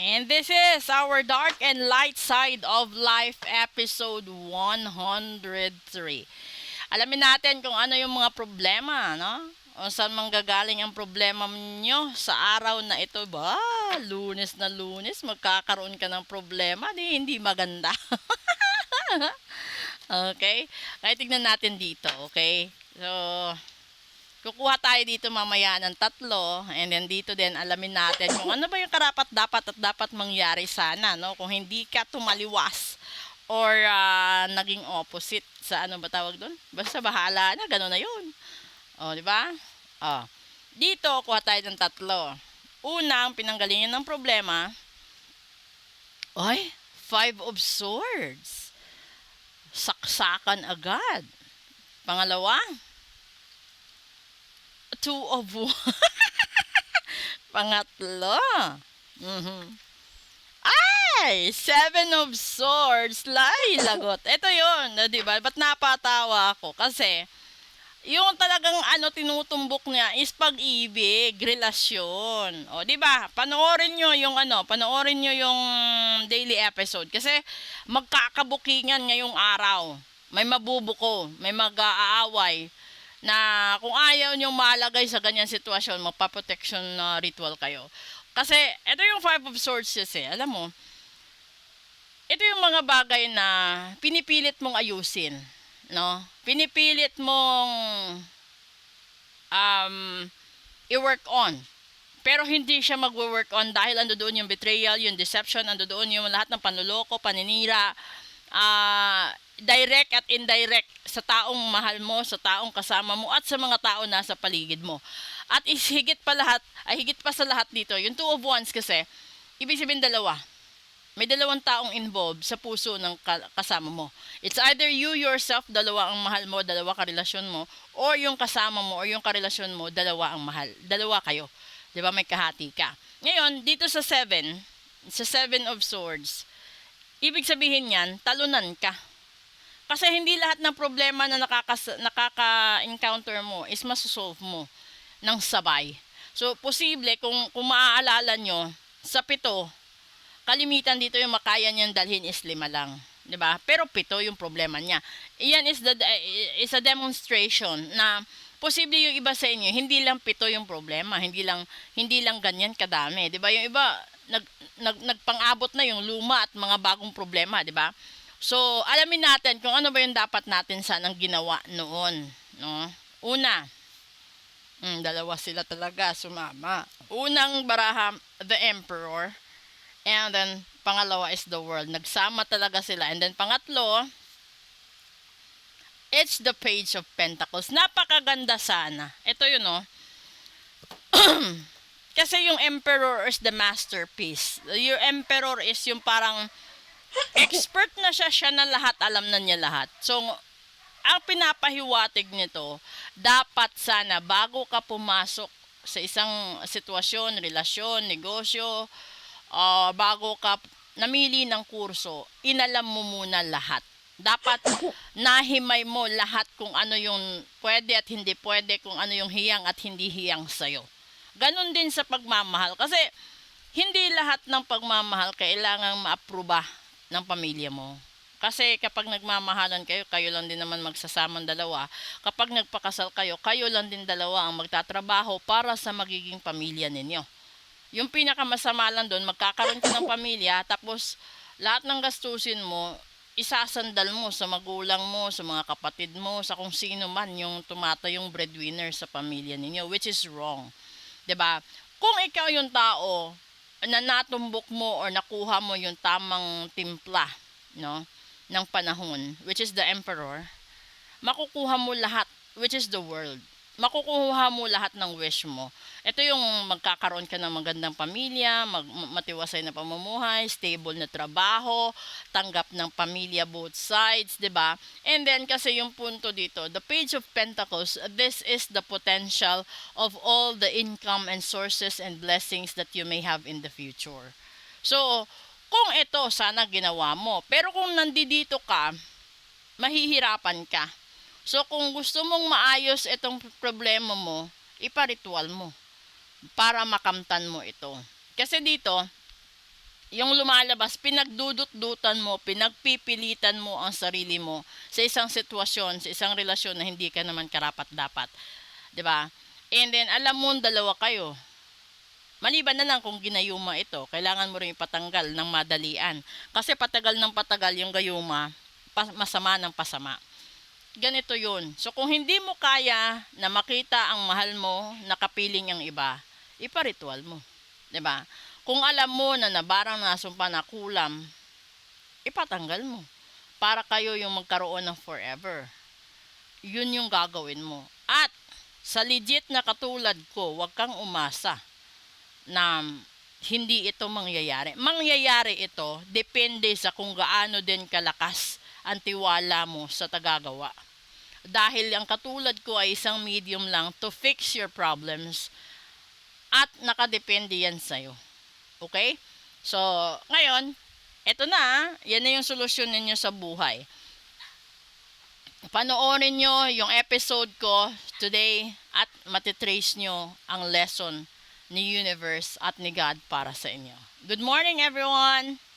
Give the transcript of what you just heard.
And this is our Dark and Light Side of Life episode 103. Alamin natin kung ano yung mga problema, no? O saan manggagaling ang problema nyo sa araw na ito ba? Lunes na lunes, magkakaroon ka ng problema, hindi maganda. Okay? Kaya tignan natin dito, okay? So, kukuha tayo dito mamaya ng tatlo, and then dito din alamin natin kung ano ba yung karapat dapat at dapat mangyari sana, no? Kung hindi ka tumaliwas or naging opposite sa ano ba tawag doon? Basta bahala na, gano'n na yun. O, di ba? O, dito kuha tayo ng tatlo. Unang pinanggalingan ng problema, ay, Five of Swords. Saksakan agad. Pangalawa, Two of Wands. Pangatlo. Mhm. Ay, Seven of Swords. Lay, lagot. Ito yun, di ba? Ba't napatawa ako? Kasi, yung talagang tinutumbok niya is pag-ibig, relasyon. O, di ba? Panoorin nyo yung panoorin nyo yung daily episode. Kasi, magkakabukingan ngayong araw. May mabubuko, may mag-aaway na kung ayaw nyo malagay sa ganyan sitwasyon, magpa-protection ritual kayo. Kasi, ito yung Five of Swords kasi, alam mo, ito yung mga bagay na pinipilit mong ayusin, no? Pinipilit mong i-work on. Pero hindi siya magwo-work on dahil ando doon yung betrayal, yung deception, ando doon yung lahat ng panloloko, paninira, direct at indirect sa taong mahal mo, sa taong kasama mo, at sa mga tao nasa paligid mo. At higit pa sa lahat dito, yung Two of Wands kasi, ibig sabihin dalawa. May dalawang taong involved sa puso ng kasama mo. It's either you yourself, dalawa ang mahal mo, dalawa ka relasyon mo, or yung kasama mo or yung karelasyon mo, dalawa ang mahal. Dalawa kayo. 'Di ba, may kahati ka. Ngayon, dito sa Seven of Swords, ibig sabihin yan, talunan ka. Kasi hindi lahat ng problema na nakaka-encounter mo is masosolve mo ng sabay. So, posible kung maaalala nyo, sa 7, kalimitan dito yung makaya niyang dalhin is 5 lang. 'Di ba? Pero 7 yung problema niya. Iyan is a demonstration na posible yung iba sa inyo, hindi lang 7 yung problema, hindi lang ganyan kadami, 'di ba? Yung iba nagpang-abot na yung luma at mga bagong problema, 'di ba? So, alamin natin kung ano ba yung dapat natin sanang ginawa noon, no? Una, dalawa sila talaga sumama. Unang baraha, the Emperor. And then, pangalawa is the World. Nagsama talaga sila. And then, pangatlo, it's the Page of Pentacles. Napakaganda sana. Ito yun, no? Kasi yung Emperor is the masterpiece. Yung Emperor is yung parang expert na siya na lahat, alam na niya lahat. So, ang pinapahiwatig nito, dapat sana bago ka pumasok sa isang sitwasyon, relasyon, negosyo, bago ka namili ng kurso, inalam mo muna lahat. Dapat nahimay mo lahat kung ano yung pwede at hindi pwede, kung ano yung hiyang at hindi hiyang sa'yo. Ganon din sa pagmamahal. Kasi hindi lahat ng pagmamahal kailangang ma-aproba ng pamilya mo. Kasi kapag nagmamahalan kayo, kayo lang din naman magsasamang dalawa. Kapag nagpakasal kayo, kayo lang din dalawa ang magtatrabaho para sa magiging pamilya ninyo. Yung pinakamasama lang doon, magkakaroon ka ng pamilya, tapos lahat ng gastusin mo, isasandal mo sa magulang mo, sa mga kapatid mo, sa kung sino man yung tumatayong breadwinner sa pamilya ninyo, which is wrong. 'Di ba? Kung ikaw yung tao na natumbok mo or nakuha mo yung tamang timpla, no, ng panahon, which is the Emperor, makukuha mo lahat, which is the World. Makukuha mo lahat ng wish mo. Ito yung magkakaroon ka ng magandang pamilya, matiwasay na pamumuhay, stable na trabaho, tanggap ng pamilya both sides, 'di ba? And then kasi yung punto dito, the Page of Pentacles, this is the potential of all the income and sources and blessings that you may have in the future. So, kung ito sana ginawa mo, pero kung nandito ka, mahihirapan ka. So, kung gusto mong maayos itong problema mo, iparitual mo para makamtan mo ito. Kasi dito, yung lumalabas, pinagdudut-dutan mo, pinagpipilitan mo ang sarili mo sa isang sitwasyon, sa isang relasyon na hindi ka naman karapat-dapat. 'Di ba? And then, alam mo, dalawa kayo. Maliban na lang kung ginayuma ito, kailangan mo rin ipatanggal ng madalian. Kasi patagal ng patagal yung gayuma, masama ng pasama. Ganito yun. So, kung hindi mo kaya na makita ang mahal mo, nakapiling ang iba, iparitual mo. 'Di ba? Kung alam mo na nabarang nasumpa na kulam, ipatanggal mo. Para kayo yung magkaroon ng forever. Yun yung gagawin mo. At sa legit na katulad ko, huwag kang umasa na hindi ito mangyayari. Mangyayari ito, depende sa kung gaano din kalakas ang tiwala mo sa tagagawa. Dahil ang katulad ko ay isang medium lang to fix your problems at nakadepende yan sa'yo. Okay? So, ngayon, eto na, yan na yung solusyon ninyo sa buhay. Panoorin nyo yung episode ko today at matitrace nyo ang lesson ni universe at ni God para sa inyo. Good morning, everyone!